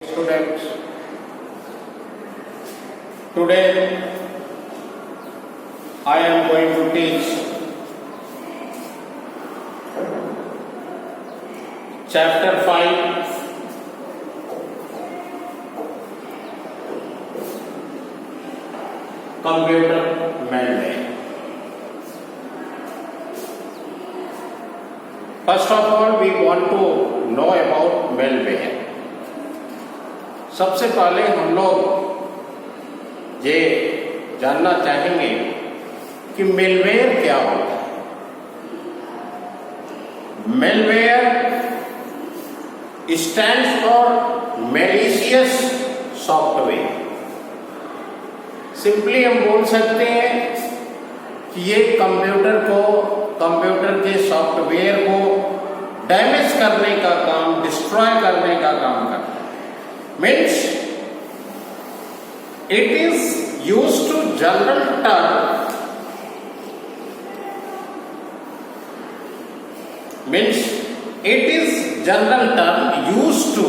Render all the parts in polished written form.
Students, today I am going to teach chapter 5, computer malware. First of all, we want to know about malware. सबसे पहले हम लोग ये जानना चाहेंगे कि मेलवेयर क्या होता है। Malware stands for malicious software. Simply हम बोल सकते हैं कि ये कंप्यूटर के सॉफ्टवेयर को डैमेज करने का काम, डिस्ट्रॉय करने का काम करता है। Means it is used to general term, means it is general term used to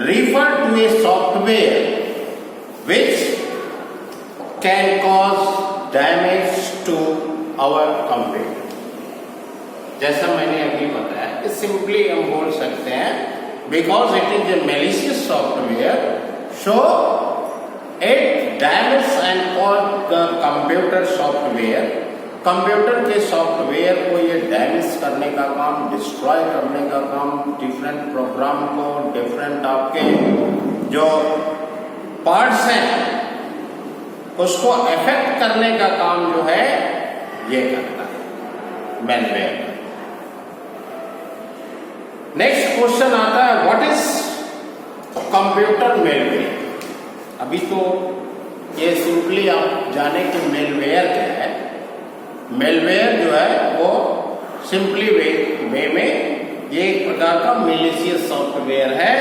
refer to a software which can cause damage to our computer. जैसा मैंने अभी बताया कि सिंपली हम बोल सकते हैं because it is a malicious software, so it damages and cause the computer software. Computer के सॉफ्टवेयर को ये डैमेज करने का काम, डिस्ट्रॉय करने का काम, डिफरेंट प्रोग्राम को, डिफरेंट आपके जो पार्ट्स हैं उसको अफेक्ट करने का काम जो है ये करता है मैलवेयर। नेक्स्ट क्वेश्चन आता है व्हाट इज कंप्यूटर मेलवेयर। अभी तो ये सिंपली आप जाने कि मेलवेयर क्या है। मेलवेयर जो है वो सिंपली वे में ये एक प्रकार का मैलिशियस सॉफ्टवेयर है।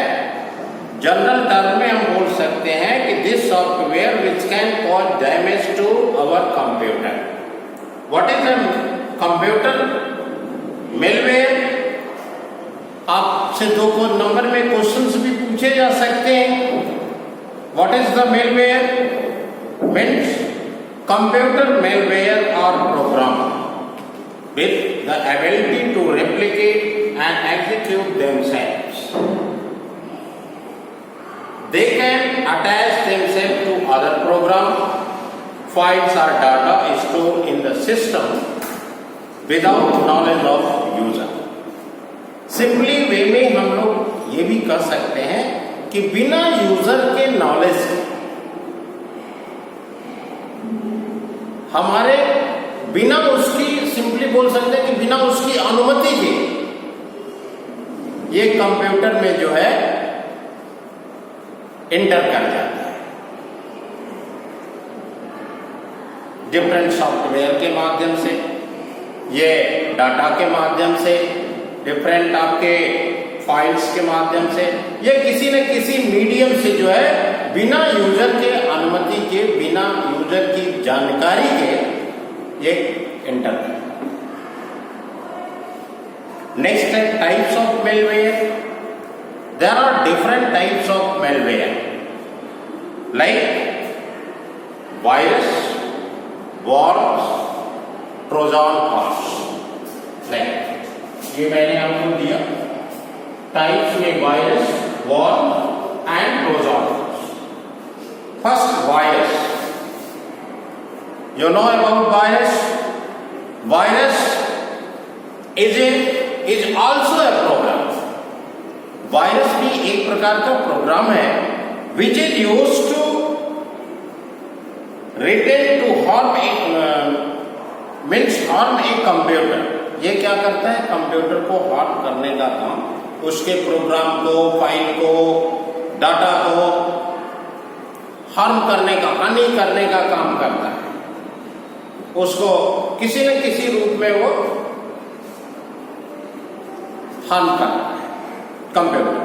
जनरल टर्म में हम बोल सकते हैं कि this software which can cause damage to our computer. What is a computer malware? आपसे दो नंबर में क्वेश्चंस भी पूछे जा सकते हैं। What is the malware? Means computer malware are program with the ability to replicate and execute themselves. They can attach themselves to other program, files और data store in the system without knowledge of user. Simply way में हम लोग ये भी कर सकते हैं कि बिना यूजर के नॉलेज के, हमारे बिना उसकी, सिंपली बोल सकते हैं कि बिना उसकी अनुमति के ये कंप्यूटर में जो है एंटर कर जाता है। डिफरेंट सॉफ्टवेयर के माध्यम से, ये डाटा के माध्यम से, डिफरेंट आपके फाइल्स के माध्यम से, या किसी न किसी मीडियम से जो है बिना यूजर के अनुमति के, बिना यूजर की जानकारी के ये एंटर करता है। नेक्स्ट है types of malware. There are different types of malware like virus, worms, trojan horse. Like ये मैंने आपको दिया टाइप्स में virus, worm and trojan. First virus. You know about virus? Virus is also a program. Virus भी एक प्रकार का program है which is use to written to harm a computer. ये क्या करता है? कंप्यूटर को हार्म करने का काम, उसके प्रोग्राम को, फाइल को, डाटा को हार्म करने का, हानि करने का काम करता है। उसको किसी न किसी रूप में वो हार्म करता है computer.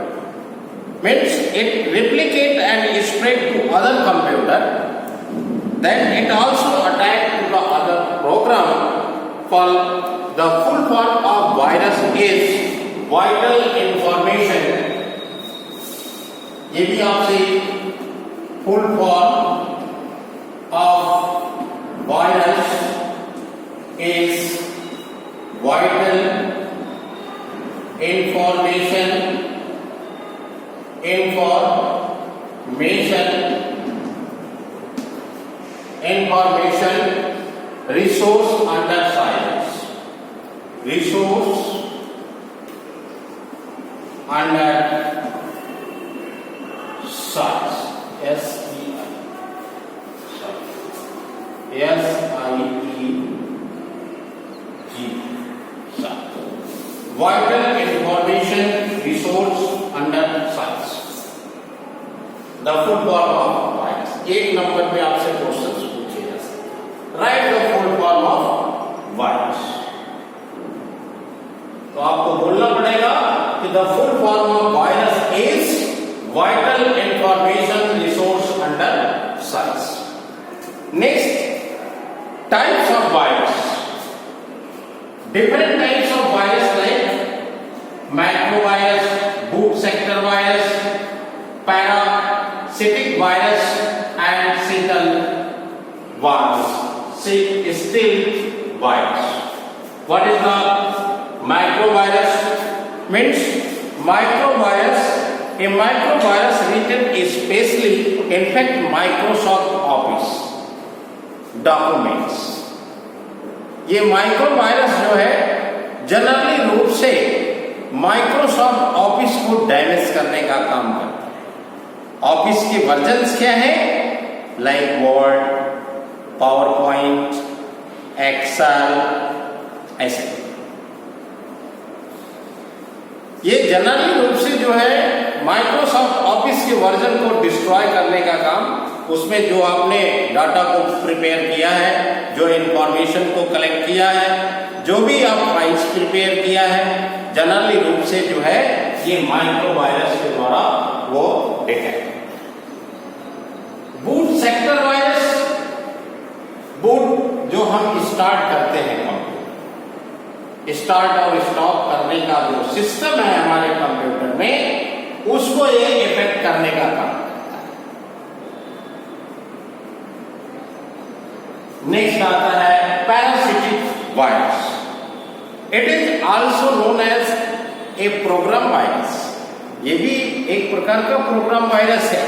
Means it replicate and spread to other computer, then it also attack to the other program. For the full form of virus is vital information ये भी आपसे full form of virus is vital information resource under science, resource under science, S-E-I, S-I-E-G, vital information resource under science, the full form of virus. एक number पे आपसे question पूछे जा सकते, write the full form of virus. तो आपको बोलना पड़ेगा कि the full form of virus is vital information resource under science. Next, types of virus, different types of virus like microvirus, boot sector virus, parasitic virus and single virus, still virus. What is the microvirus? Means microvirus, a microvirus written especially infect Microsoft Office documents. ये माइक्रोवायरस जो है generally रूप से Microsoft office को damage करने का काम करता है। ऑफिस के वर्जन्स क्या है? Like Word, PowerPoint, Excel, ऐसे। ये जनरली रूप से जो है माइक्रोसॉफ्ट ऑफिस के वर्जन को डिस्ट्रॉय करने का काम, उसमें जो आपने डाटा को प्रिपेयर किया है, जो इंफॉर्मेशन को कलेक्ट किया है, जो भी आप फाइल्स प्रिपेयर किया है, जनरली रूप से जो है ये माइक्रोवायरस के द्वारा वो detect. Boot sector virus, boot जो हम स्टार्ट करते हैं कंप्यूटर, स्टार्ट और स्टॉप करने का जो सिस्टम है हमारे कंप्यूटर में, उसको ये इफेक्ट करने का काम करता है। नेक्स्ट आता है parasitic virus. It is also known as a program virus. ये भी एक प्रकार का प्रोग्राम वायरस है।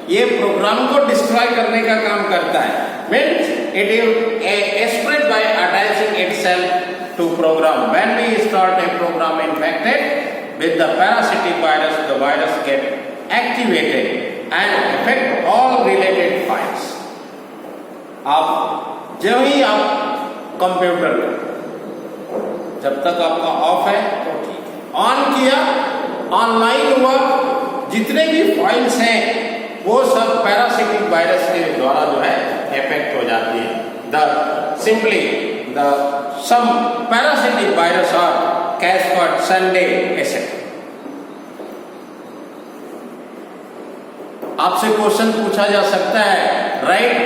ये प्रोग्राम को डिस्ट्रॉय करने का काम करता है। Means it is spread by attaching itself to program. When we start a program infected with the parasitic virus, the virus get activated and affect all related files. आप जब ही आप कंप्यूटर जब तक आपका ऑफ है तो ठीक है, ऑन किया, ऑनलाइन हुआ, जितने भी फाइल्स हैं वो सब पैरासिटिक वायरस के द्वारा जो है इफेक्ट हो जाती है। Some parasitic virus are Cascade, Sunday, etc. आपसे क्वेश्चन पूछा जा सकता है, write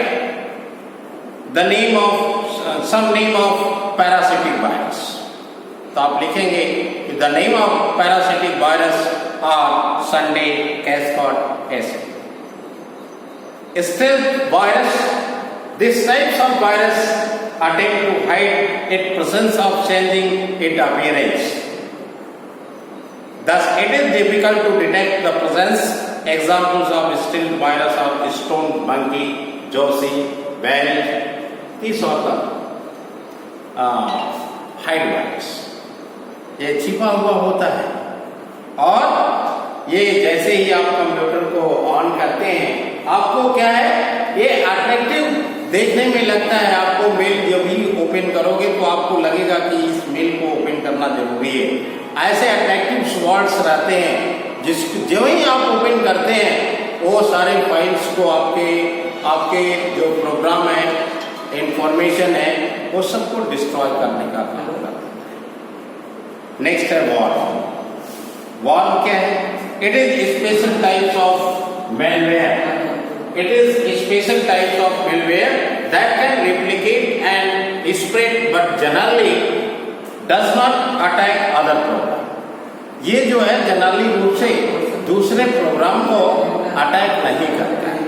the name of some name of parasitic virus. तो आप लिखेंगे कि the name of parasitic virus are Sunday, Cascade, etc. Stealth virus, these types of virus attempt to hide its presence of changing its appearance. Thus, it is difficult to detect the presence. Examples of stealth virus are stone monkey, Josie, Bell. These are the hide virus. ये छिपा हुआ होता है और ये जैसे ही आप computer को ऑन करते हैं, आपको क्या है, ये अट्रैक्टिव देखने में लगता है। आपको मेल जब भी ओपन करोगे तो आपको लगेगा कि इस मेल को ओपन करना जरूरी है। ऐसे अट्रैक्टिव वर्ड्स रहते हैं जिसको जो ही आप ओपन करते हैं वो सारे फाइल्स को आपके जो प्रोग्राम है, इंफॉर्मेशन है, वो सबको डिस्ट्रॉय करने का काम करता है। नेक्स्ट है वॉर्म। वॉर्म क्या है? It is special types of malware. It is special types of malware that can replicate and spread but generally does not attack other program. ये जो है जनरली रूप से दूसरे प्रोग्राम को अटैक नहीं करता है।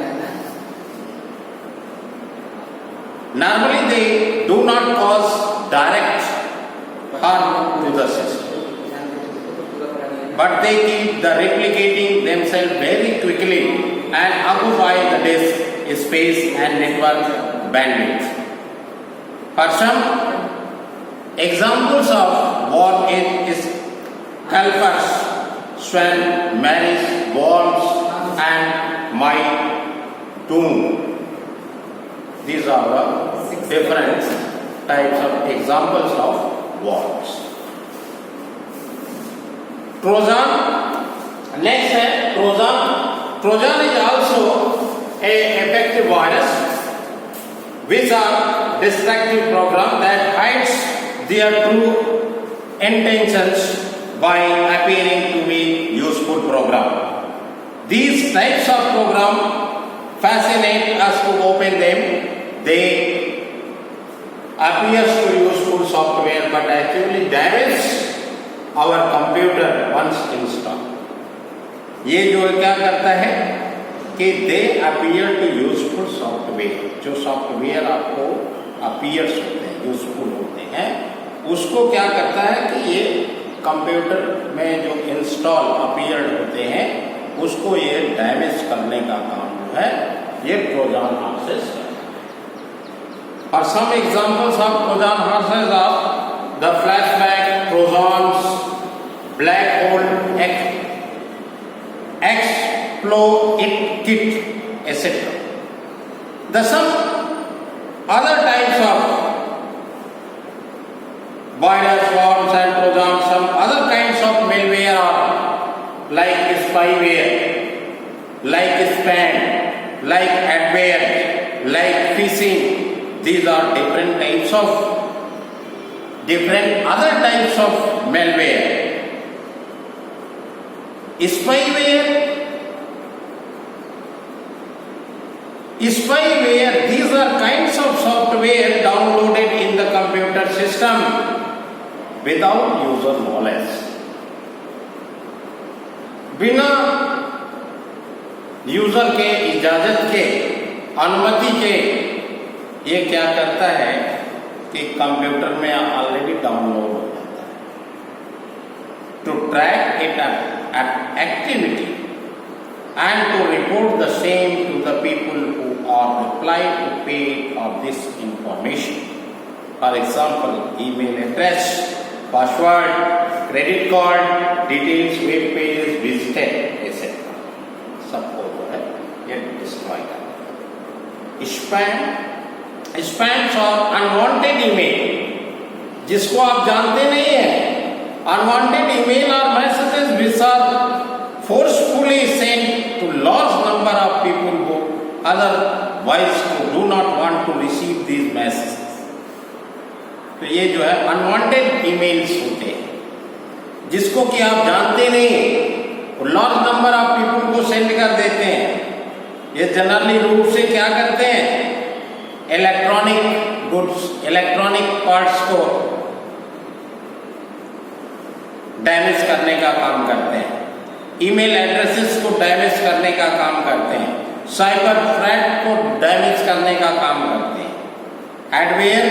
Normally they do not cause direct harm to the system, but they keep the replicating themselves very quickly and occupy the disk space and network bandwidth. For some examples of what is helpers, swan, marriage, worms, and my doom. These are the different types of examples of worms. Trojan. Next है Trojan. Trojan is also a effective virus which are destructive program that hides their true intentions by appearing to be useful program. These types of program fascinate us to open them. They appears to useful software but actually damage our computer once installed. ये जो क्या करता है कि they appear to useful software, जो software आपको appears होते हैं, यूजफुल होते हैं, उसको क्या करता है कि ये कंप्यूटर में जो इंस्टॉल अपीयर्ड होते हैं उसको ये डैमेज करने का काम जो है ये ट्रोजन हॉर्सेस है। और some examples of trojan horses of the flashback, trojans, black hole, exploit kit etcetera. The some other types of virus, worms and trojans, some other kinds of malware are like spyware, like spam, like adware, like phishing. These are different other types of malware. Spyware, these are kinds of software downloaded in the computer system without user knowledge. बिना user के इजाजत के, अनुमति के ये क्या करता है कि कंप्यूटर में ऑलरेडी डाउनलोड हो जाता है। To track it activity and to report the same to the people who are required to pay for this information. For example, email address, password, credit card, details, web pages visited, etc. सबको जो है ये destroy करता है। Spams और unwanted email, जिसको आप जानते नहीं है, अनवांटेड ईमेल और messages which are forcefully sent to large number of people who otherwise do not want to receive these messages. तो ये जो है अनवांटेड ईमेल्स होते हैं जिसको कि आप जानते नहीं, लार्ज नंबर ऑफ पीपल को सेंड कर देते हैं। ये जनरली रूप से क्या करते हैं, इलेक्ट्रॉनिक गुड्स, इलेक्ट्रॉनिक पार्ट्स को डैमेज करने का काम करते हैं, ईमेल एड्रेसेस को डैमेज करने का काम करते हैं, साइबर थ्रेट को डैमेज करने का काम करते हैं। Adware,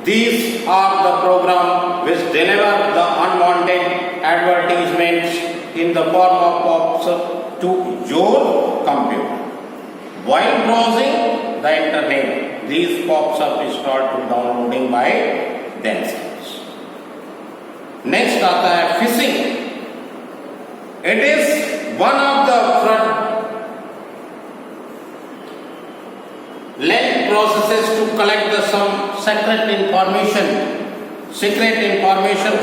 these are the program which deliver the unwanted advertisements in the form of pop-ups to your computer. While browsing the internet, these pop-ups start to downloading by themselves. Next आता है phishing. It is one of the fraudulent processes to collect some secret information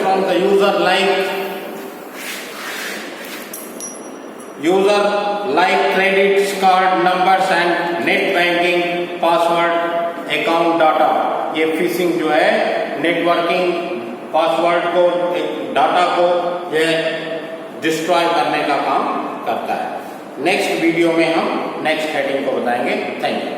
from the user, like credit card numbers and net banking password, account data. ये phishing जो है networking password को, data को ये destroy करने का काम करता है। नेक्स्ट वीडियो में हम नेक्स्ट हेडिंग को बताएंगे। Thank you.